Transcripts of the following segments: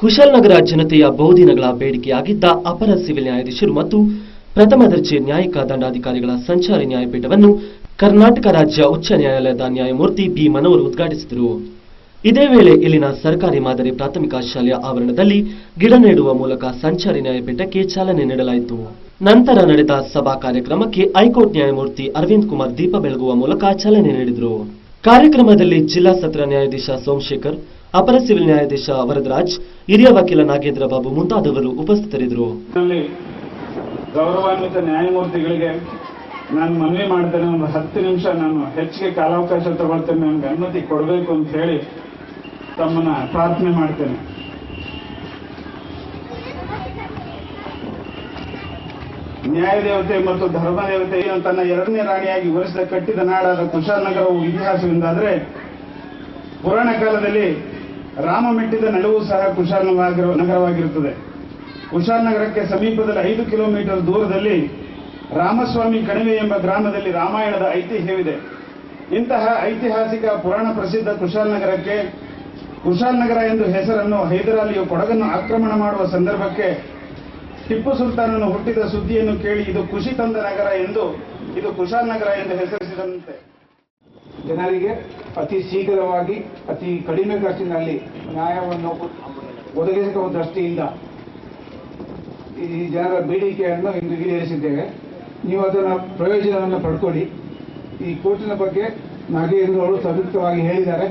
ಕುಶಾಲನಗರ ಜನತೆಯ ಬಹುದಿನಗಳ ಬೇಡಿಕೆಯಾಗಿದ್ದ ಅಪರ ಸಿವಿಲ್ ನ್ಯಾಯಾಧೀಶರು ಮತ್ತು ಪ್ರಥಮ ದರ್ಜೆ ನ್ಯಾಯಿಕ ದಂಡಾಧಿಕಾರಿಗಳ ಸಂಚಾರಿ ನ್ಯಾಯಪೀಠವನ್ನು ಕರ್ನಾಟಕ ರಾಜ್ಯ ಉಚ್ಚ ನ್ಯಾಯಾಲಯದ ನ್ಯಾಯಮೂರ್ತಿ ಬಿ ಮನೋಹರ್ ಉದ್ಘಾಟಿಸಿದರು. ಇದೇ ವೇಳೆ ಇಲ್ಲಿನ ಸರ್ಕಾರಿ ಮಾದರಿ ಪ್ರಾಥಮಿಕ ಶಾಲೆಯ ಆವರಣದಲ್ಲಿ ಗಿಡ ನೆಡುವ ಮೂಲಕ ಸಂಚಾರಿ ನ್ಯಾಯಪೀಠಕ್ಕೆ ಚಾಲನೆ ನೀಡಲಾಯಿತು. ನಂತರ ನಡೆದ ಸಭಾ ಕಾರ್ಯಕ್ರಮಕ್ಕೆ ಹೈಕೋರ್ಟ್ ನ್ಯಾಯಮೂರ್ತಿ ಅರವಿಂದ್ ಕುಮಾರ್ ದೀಪ ಬೆಳಗುವ ಮೂಲಕ ಚಾಲನೆ ನೀಡಿದರು. ಕಾರ್ಯಕ್ರಮದಲ್ಲಿ ಜಿಲ್ಲಾ ಸತ್ರ ನ್ಯಾಯಾಧೀಶ ಸೋಮಶೇಖರ್, ಅಪರ ಸಿವಿಲ್ ನ್ಯಾಯಾಧೀಶ ವರದರಾಜ್, ಹಿರಿಯ ವಕೀಲ ನಾಗೇಂದ್ರ ಬಾಬು ಮುಂತಾದವರು ಉಪಸ್ಥಿತರಿದ್ದರು. ಗೌರವಾನ್ವಿತ ನ್ಯಾಯಮೂರ್ತಿಗಳಿಗೆ ನಾನು ಮನವಿ ಮಾಡ್ತೇನೆ, ಒಂದು 10 ನಿಮಿಷ ನಾನು ಹೆಚ್ಚಿಗೆ ಕಾಲಾವಕಾಶ ತಗೊಳ್ತೇನೆ, ನನಗೆ ಅನುಮತಿ ಕೊಡಬೇಕು ಅಂತ ಹೇಳಿ ತಮ್ಮನ್ನ ಪ್ರಾರ್ಥನೆ ಮಾಡ್ತೇನೆ. ನ್ಯಾಯದೇವತೆ ಮತ್ತು ಧರ್ಮದೇವತೆ ತನ್ನ 2ನೇ ರಾಣಿಯಾಗಿ ವಿವರಿಸಿದ ಕಟ್ಟಿದ ನಾಡಾದ ಕುಶಾಲನಗರವು ಇತಿಹಾಸವೆಂದಾದರೆ ಪುರಾಣ ಕಾಲದಲ್ಲಿ ರಾಮ ಮೆಟ್ಟಿದ ನೆಲವೂ ಸಹ ನಗರವಾಗಿರುತ್ತದೆ. ಕುಶಾಲನಗರಕ್ಕೆ ಸಮೀಪದಲ್ಲಿ 5 ಕಿಲೋಮೀಟರ್ ದೂರದಲ್ಲಿ ರಾಮಸ್ವಾಮಿ ಕಣಿವೆ ಎಂಬ ಗ್ರಾಮದಲ್ಲಿ ರಾಮಾಯಣದ ಐತಿಹ್ಯವಿದೆ. ಇಂತಹ ಐತಿಹಾಸಿಕ ಪುರಾಣ ಪ್ರಸಿದ್ಧ ಕುಶಾಲನಗರಕ್ಕೆ ಕುಶಾಲನಗರ ಎಂದು ಹೆಸರನ್ನು ಹೈದರಾಲಿಯು ಕೊಡಗನ್ನು ಆಕ್ರಮಣ ಮಾಡುವ ಸಂದರ್ಭಕ್ಕೆ ಟಿಪ್ಪು ಸುಲ್ತಾನನು ಹುಟ್ಟಿದ ಸುದ್ದಿಯನ್ನು ಕೇಳಿ ಇದು ಖುಷಿ ತಂದ ನಗರ ಎಂದು ಇದು ಕುಶಾಲನಗರ ಎಂದು ಹೆಸರಿಸಿದಂತೆ ಜನರಿಗೆ ಅತಿ ಶೀಘ್ರವಾಗಿ ಅತಿ ಕಡಿಮೆ ಖರ್ಚಿನಲ್ಲಿ ನ್ಯಾಯವನ್ನು ಒದಗಿಸುವ ದೃಷ್ಟಿಯಿಂದ ಈ ಜನರ ಬೇಡಿಕೆಯನ್ನು ಇಂದು ಈಡೇರಿಸಿದ್ದೇವೆ. ನೀವು ಅದರ ಪ್ರಯೋಜನವನ್ನು ಪಡ್ಕೊಳ್ಳಿ. ಈ ಕೋರ್ಟಿನ ಬಗ್ಗೆ ನಾಗೇಂದ್ರ ಅವರು ಸಂಯುಕ್ತವಾಗಿ ಹೇಳಿದ್ದಾರೆ,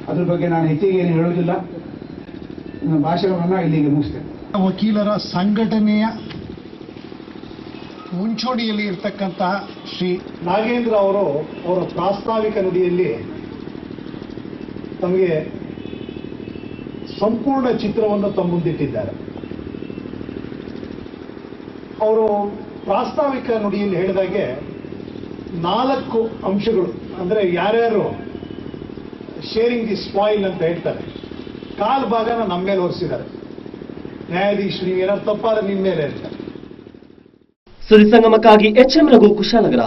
ಅದ್ರ ಬಗ್ಗೆ ನಾನು ಹೆಚ್ಚಿಗೆ ಏನು ಹೇಳುವುದಿಲ್ಲ. ನನ್ನ ಭಾಷಣವನ್ನು ಇಲ್ಲಿಗೆ ಮುಗಿಸ್ತೇನೆ. ವಕೀಲರ ಸಂಘಟನೆಯ ಮುಂಚೂಣಿಯಲ್ಲಿ ಇರತಕ್ಕಂತಹ ಶ್ರೀ ನಾಗೇಂದ್ರ ಅವರು ಅವರ ಪ್ರಾಸ್ತಾವಿಕ ನುಡಿಯಲ್ಲಿ ತಮಗೆ ಸಂಪೂರ್ಣ ಚಿತ್ರವನ್ನು ತಮ್ಮ ಮುಂದಿಟ್ಟಿದ್ದಾರೆ. ಅವರು ಪ್ರಾಸ್ತಾವಿಕ ನುಡಿಯಲ್ಲಿ ಹೇಳಿದಾಗೆ 4 ಅಂಶಗಳು, ಅಂದರೆ ಯಾರ್ಯಾರು ಶೇರಿಂಗ್ ದಿ ಸ್ಪಾಯಿಲ್ ಅಂತ ಹೇಳ್ತಾರೆ, ಕಾಲ್ ಭಾಗನ ನಮ್ಮ ಮೇಲೆ ಹೊರಿಸಿದ್ದಾರೆ. ನ್ಯಾಯಾಧೀಶರು ನೀವೇನಾದ್ರು ತಪ್ಪಾದ್ರೆ ನಿಮ್ಮ ಮೇಲೆ ಇರ್ತಾರೆ. ಸುದ್ದಿ ಸಂಗಮಕ್ಕಾಗಿ ಎಚ್ ಎಂ ರಘು, ಕುಶಾಲನಗರ.